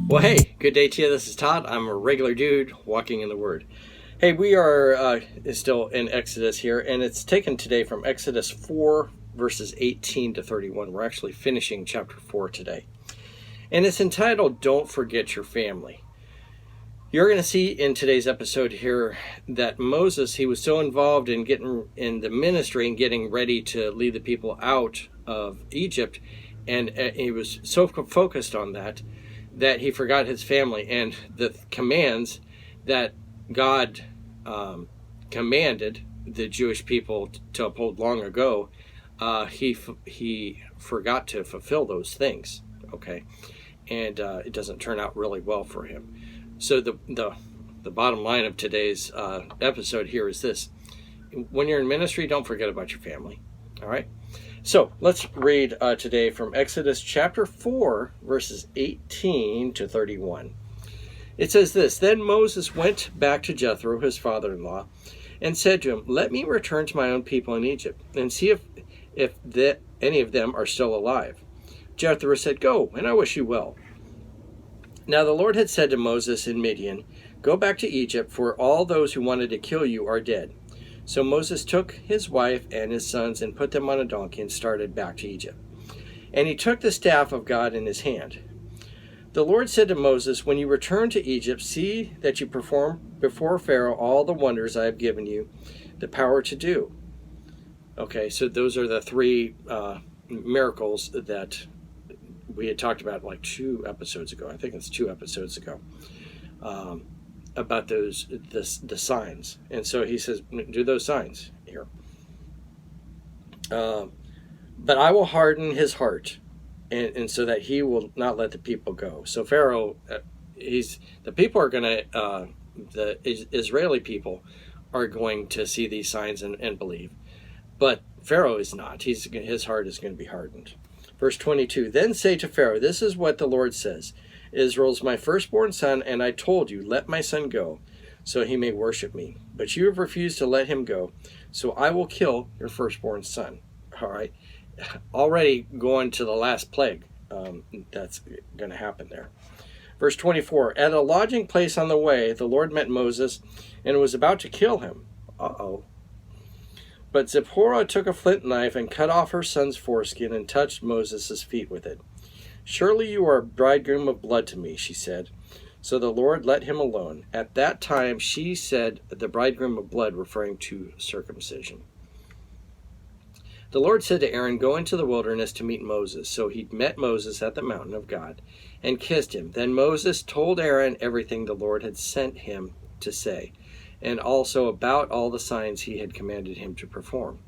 Well, hey, good day to you. This is Todd. I'm a regular dude walking in the Word. Hey, we are still in Exodus here, and it's taken today from Exodus 4, verses 18 to 31. We're actually finishing chapter 4 today. And it's entitled, Don't Forget Your Family. You're going to see in today's episode here that Moses, he was so involved in getting in the ministry and getting ready to lead the people out of Egypt, and he was so focused on that he forgot his family and the commands that God commanded the Jewish people to uphold long ago. He forgot to fulfill those things. Okay, and it doesn't turn out really well for him. So the bottom line of today's episode here is this: when you're in ministry, don't forget about your family. All right. So let's read today from Exodus chapter 4, verses 18 to 31. It says this: Then Moses went back to Jethro, his father-in-law, and said to him, Let me return to my own people in Egypt, and see if any of them are still alive. Jethro said, Go, and I wish you well. Now the Lord had said to Moses in Midian, Go back to Egypt, for all those who wanted to kill you are dead. So Moses took his wife and his sons and put them on a donkey and started back to Egypt. And he took the staff of God in his hand. The Lord said to Moses, When you return to Egypt, see that you perform before Pharaoh all the wonders I have given you the power to do. Okay, so those are the three miracles that we had talked about like 2 episodes ago. I think it's 2 episodes ago. About the signs. And so he says, do those signs here. But I will harden his heart, and so that he will not let the people go. So Pharaoh, the people are going to, the Israeli people are going to see these signs and believe. But Pharaoh is not. His heart is going to be hardened. Verse 22, Then say to Pharaoh, This is what the Lord says. Israel is my firstborn son, and I told you, Let my son go, so he may worship me. But you have refused to let him go, so I will kill your firstborn son. All right. Already going to the last plague. That's going to happen there. Verse 24, At a lodging place on the way, the Lord met Moses and was about to kill him. Uh-oh. But Zipporah took a flint knife and cut off her son's foreskin and touched Moses' feet with it. Surely you are a bridegroom of blood to me, she said. So the Lord let him alone. At that time she said the bridegroom of blood, referring to circumcision. The Lord said to Aaron, Go into the wilderness to meet Moses. So he met Moses at the mountain of God and kissed him. Then Moses told Aaron everything the Lord had sent him to say, and also about all the signs he had commanded him to perform.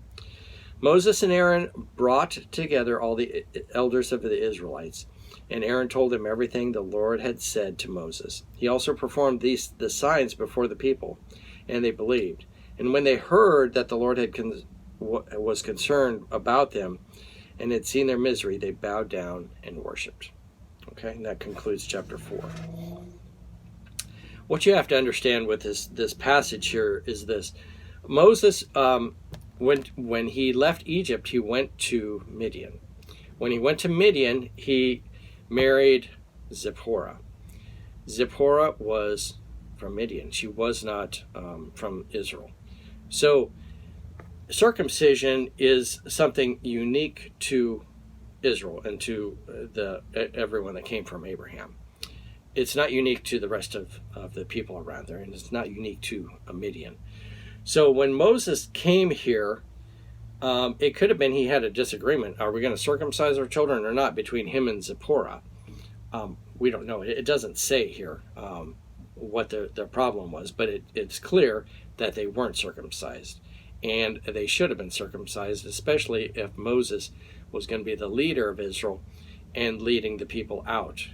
Moses and Aaron brought together all the elders of the Israelites, and Aaron told them everything the Lord had said to Moses. He also performed the signs before the people, and they believed. And when they heard that the Lord was concerned about them and had seen their misery, they bowed down and worshipped. Okay, and that concludes chapter 4. What you have to understand with this passage here is this. Moses, when he left Egypt, he went to Midian. When he went to Midian, he married Zipporah. Zipporah was from Midian. She was not from Israel. So circumcision is something unique to Israel and to everyone that came from Abraham. It's not unique to the rest of the people around there, and it's not unique to Midian. So when Moses came here, it could have been he had a disagreement. Are we going to circumcise our children or not between him and Zipporah? We don't know. It doesn't say here what the problem was, but it's clear that they weren't circumcised. And they should have been circumcised, especially if Moses was going to be the leader of Israel and leading the people out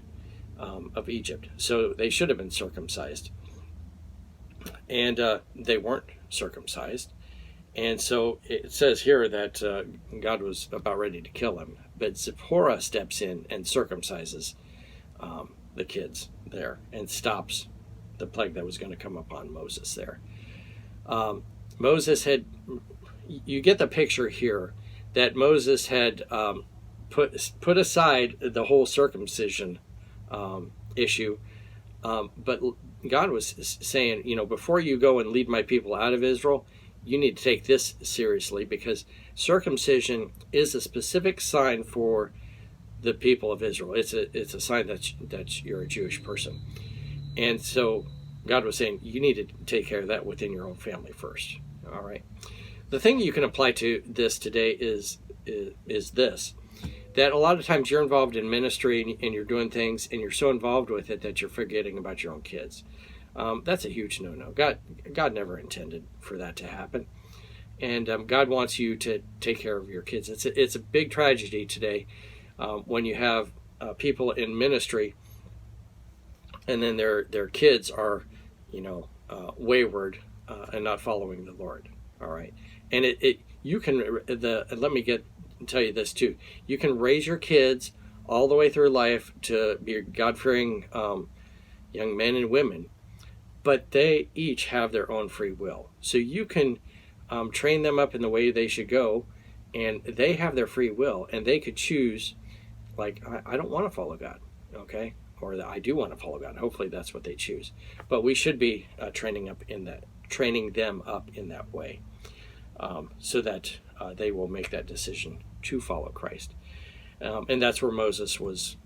of Egypt. So they should have been circumcised. And they weren't circumcised. And so it says here that God was about ready to kill him. But Zipporah steps in and circumcises the kids there and stops the plague that was going to come upon Moses there. Moses had, you get the picture here, that Moses had put aside the whole circumcision issue. But God was saying, before you go and lead my people out of Israel, you need to take this seriously, because circumcision is a specific sign for the people of Israel. It's a sign that you're a Jewish person. And so God was saying, you need to take care of that within your own family first. All right. The thing you can apply to this today is this, that a lot of times you're involved in ministry and you're doing things and you're so involved with it that you're forgetting about your own kids. That's a huge no-no. God never intended for that to happen. And God wants you to take care of your kids. It's a big tragedy today when you have people in ministry and then their kids are, wayward and not following the Lord. All right. And let me tell you this too. You can raise your kids all the way through life to be God-fearing young men and women, but they each have their own free will. So you can train them up in the way they should go, and they have their free will, and they could choose, like, I don't want to follow God, okay? Or I do want to follow God. Hopefully that's what they choose. But we should be training them up in that way, so that they will make that decision to follow Christ. And that's where Moses was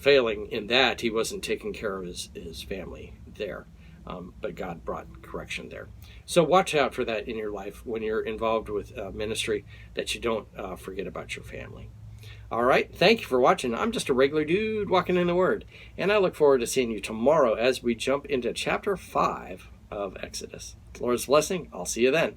failing in that. He wasn't taking care of his family there. But God brought correction there. So watch out for that in your life when you're involved with ministry, that you don't forget about your family. All right, thank you for watching. I'm just a regular dude walking in the Word, and I look forward to seeing you tomorrow as we jump into chapter 5 of Exodus. Lord's blessing. I'll see you then.